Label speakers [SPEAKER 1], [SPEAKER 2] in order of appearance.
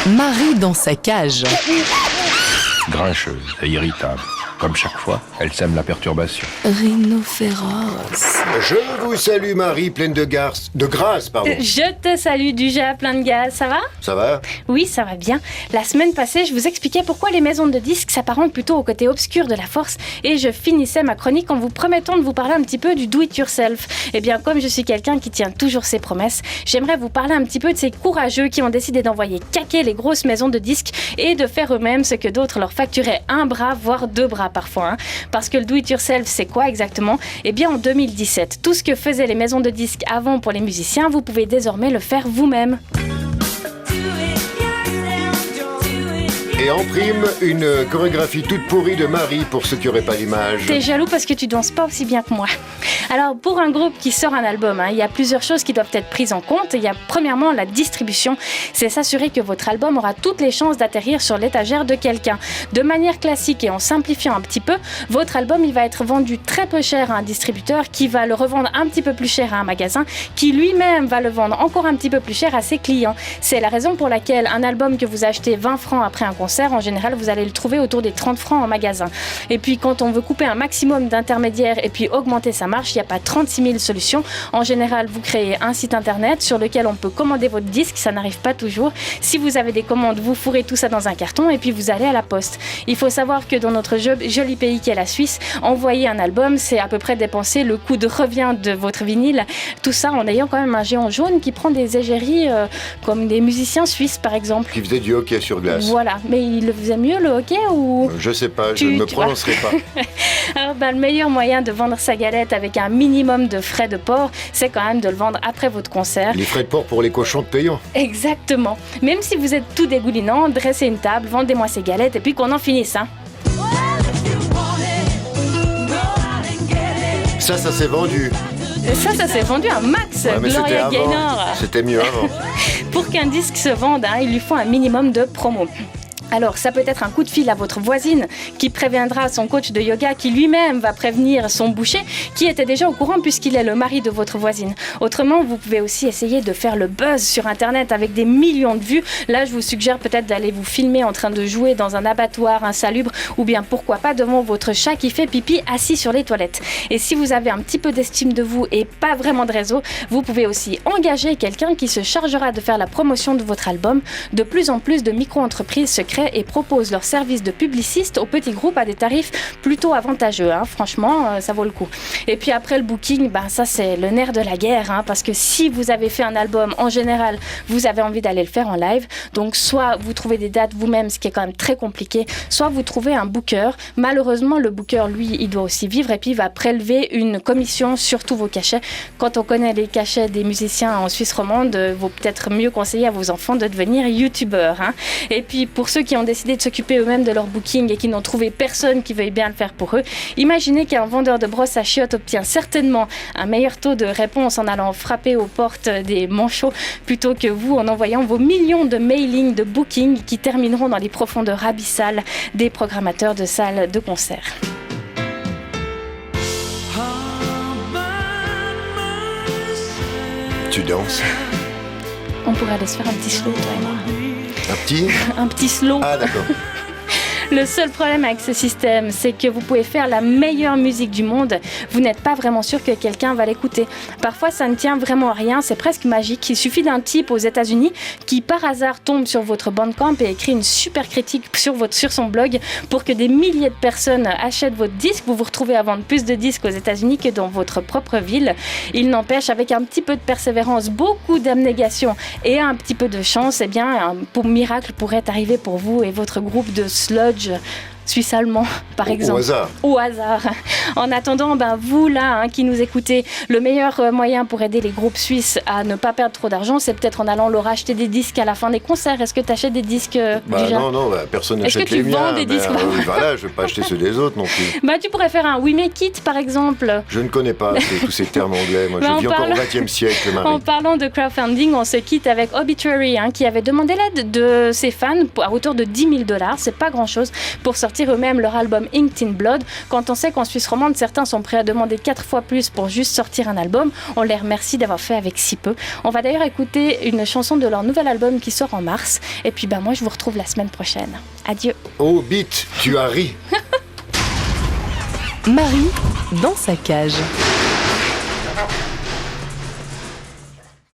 [SPEAKER 1] Marie dans sa cage.
[SPEAKER 2] Grincheuse et irritable. Comme chaque fois, elle sème la perturbation.
[SPEAKER 1] Rhinophéros.
[SPEAKER 3] Je vous salue Marie, pleine de grâce, pardon.
[SPEAKER 4] Je te salue Duja, plein de gaz, ça va ?
[SPEAKER 3] Ça va ?
[SPEAKER 4] Oui, ça va bien. La semaine passée, je vous expliquais pourquoi les maisons de disques s'apparentent plutôt au côté obscur de la force et je finissais ma chronique en vous promettant de vous parler un petit peu du do-it-yourself. Eh bien, comme je suis quelqu'un qui tient toujours ses promesses, j'aimerais vous parler un petit peu de ces courageux qui ont décidé d'envoyer caquer les grosses maisons de disques et de faire eux-mêmes ce que d'autres leur facturaient un bras, voire deux bras parfois. Parce que le do-it-yourself, c'est quoi exactement ? Eh bien, en 2017, tout ce que faisaient les maisons de disques avant pour les musiciens, vous pouvez désormais le faire vous-même.
[SPEAKER 3] Et en prime, une chorégraphie toute pourrie de Marie pour ceux qui n'auraient pas l'image.
[SPEAKER 4] T'es jaloux parce que tu danses pas aussi bien que moi. Alors, pour un groupe qui sort un album, il y a plusieurs choses qui doivent être prises en compte. Il y a premièrement la distribution. C'est s'assurer que votre album aura toutes les chances d'atterrir sur l'étagère de quelqu'un. De manière classique et en simplifiant un petit peu, votre album il va être vendu très peu cher à un distributeur qui va le revendre un petit peu plus cher à un magasin qui lui-même va le vendre encore un petit peu plus cher à ses clients. C'est la raison pour laquelle un album que vous achetez 20 francs après un concert, en général, vous allez le trouver autour des 30 francs en magasin. Et puis, quand on veut couper un maximum d'intermédiaires et puis augmenter sa marge, il n'y a pas 36 000 solutions. En général, vous créez un site internet sur lequel on peut commander votre disque. Ça n'arrive pas toujours. Si vous avez des commandes, vous fourrez tout ça dans un carton et puis vous allez à la poste. Il faut savoir que dans notre joli pays qui est la Suisse, envoyer un album, c'est à peu près dépenser le coût de revient de votre vinyle. Tout ça en ayant quand même un géant jaune qui prend des égéries comme des musiciens suisses, par exemple.
[SPEAKER 3] Qui faisait du hockey sur glace.
[SPEAKER 4] Voilà. Mais il le faisait mieux, le hockey, ou...
[SPEAKER 3] Je sais pas, je ne me prononcerai pas.
[SPEAKER 4] Alors, le meilleur moyen de vendre sa galette avec un minimum de frais de port, c'est quand même de le vendre après votre concert.
[SPEAKER 3] Les frais de port pour les cochons de payants.
[SPEAKER 4] Exactement. Même si vous êtes tout dégoulinant, dressez une table, vendez-moi ces galettes et puis qu'on en finisse, hein.
[SPEAKER 3] Ça s'est vendu.
[SPEAKER 4] Ça s'est vendu un max,
[SPEAKER 3] ouais,
[SPEAKER 4] Gloria Gaynor.
[SPEAKER 3] C'était mieux avant.
[SPEAKER 4] Pour qu'un disque se vende, il lui faut un minimum de promo. Alors, ça peut être un coup de fil à votre voisine qui préviendra son coach de yoga qui lui-même va prévenir son boucher qui était déjà au courant puisqu'il est le mari de votre voisine. Autrement, vous pouvez aussi essayer de faire le buzz sur Internet avec des millions de vues. Là, je vous suggère peut-être d'aller vous filmer en train de jouer dans un abattoir insalubre ou bien pourquoi pas devant votre chat qui fait pipi assis sur les toilettes. Et si vous avez un petit peu d'estime de vous et pas vraiment de réseau, vous pouvez aussi engager quelqu'un qui se chargera de faire la promotion de votre album. De plus en plus de micro-entreprises se créent et proposent leurs services de publicistes aux petits groupes à des tarifs plutôt avantageux. Franchement, ça vaut le coup. Et puis après le booking, ça c'est le nerf de la guerre, parce que si vous avez fait un album, en général, vous avez envie d'aller le faire en live. Donc soit vous trouvez des dates vous-même, ce qui est quand même très compliqué, soit vous trouvez un booker. Malheureusement, le booker, lui, il doit aussi vivre et puis il va prélever une commission sur tous vos cachets. Quand on connaît les cachets des musiciens en Suisse romande, il vaut peut-être mieux conseiller à vos enfants de devenir youtubeurs. Et puis pour ceux qui ont décidé de s'occuper eux-mêmes de leur booking et qui n'ont trouvé personne qui veuille bien le faire pour eux, imaginez qu'un vendeur de brosses à chiottes obtient certainement un meilleur taux de réponse en allant frapper aux portes des manchots plutôt que vous en envoyant vos millions de mailings de booking qui termineront dans les profondeurs abyssales des programmateurs de salles de concert.
[SPEAKER 3] Tu danses ?
[SPEAKER 4] On pourrait aller se faire un petit slow, toi et moi.
[SPEAKER 3] Un
[SPEAKER 4] petit slow.
[SPEAKER 3] Ah, d'accord.
[SPEAKER 4] Le seul problème avec ce système, c'est que vous pouvez faire la meilleure musique du monde. Vous n'êtes pas vraiment sûr que quelqu'un va l'écouter. Parfois, ça ne tient vraiment à rien. C'est presque magique. Il suffit d'un type aux États-Unis qui, par hasard, tombe sur votre Bandcamp et écrit une super critique sur son blog pour que des milliers de personnes achètent votre disque. Vous vous retrouvez à vendre plus de disques aux États-Unis que dans votre propre ville. Il n'empêche, avec un petit peu de persévérance, beaucoup d'abnégation et un petit peu de chance, un miracle pourrait arriver pour vous et votre groupe de sludge suisse-allemand, par exemple. Au hasard. En attendant, vous là, qui nous écoutez, le meilleur moyen pour aider les groupes suisses à ne pas perdre trop d'argent, c'est peut-être en allant leur acheter des disques à la fin des concerts. Est-ce que tu achètes des disques déjà ?
[SPEAKER 3] Non, personne n'achète les miens.
[SPEAKER 4] Est-ce que tu vends des disques ?
[SPEAKER 3] Voilà, je ne vais pas acheter ceux des autres non plus.
[SPEAKER 4] Tu pourrais faire un We Make It, par exemple.
[SPEAKER 3] Je ne connais pas tous ces termes anglais. Moi, je vis encore au XXe siècle, Marie.
[SPEAKER 4] En parlant de crowdfunding, on se quitte avec Obituary, qui avait demandé l'aide de ses fans à hauteur de $10 000. C'est pas grand-chose pour sortir sortir eux-mêmes leur album Inked in Blood. Quand on sait qu'en Suisse romande, certains sont prêts à demander 4 fois plus pour juste sortir un album, on les remercie d'avoir fait avec si peu. On va d'ailleurs écouter une chanson de leur nouvel album qui sort en mars. Et puis moi je vous retrouve la semaine prochaine. Adieu.
[SPEAKER 3] Oh, Bite, tu as ri.
[SPEAKER 1] Marie dans sa cage.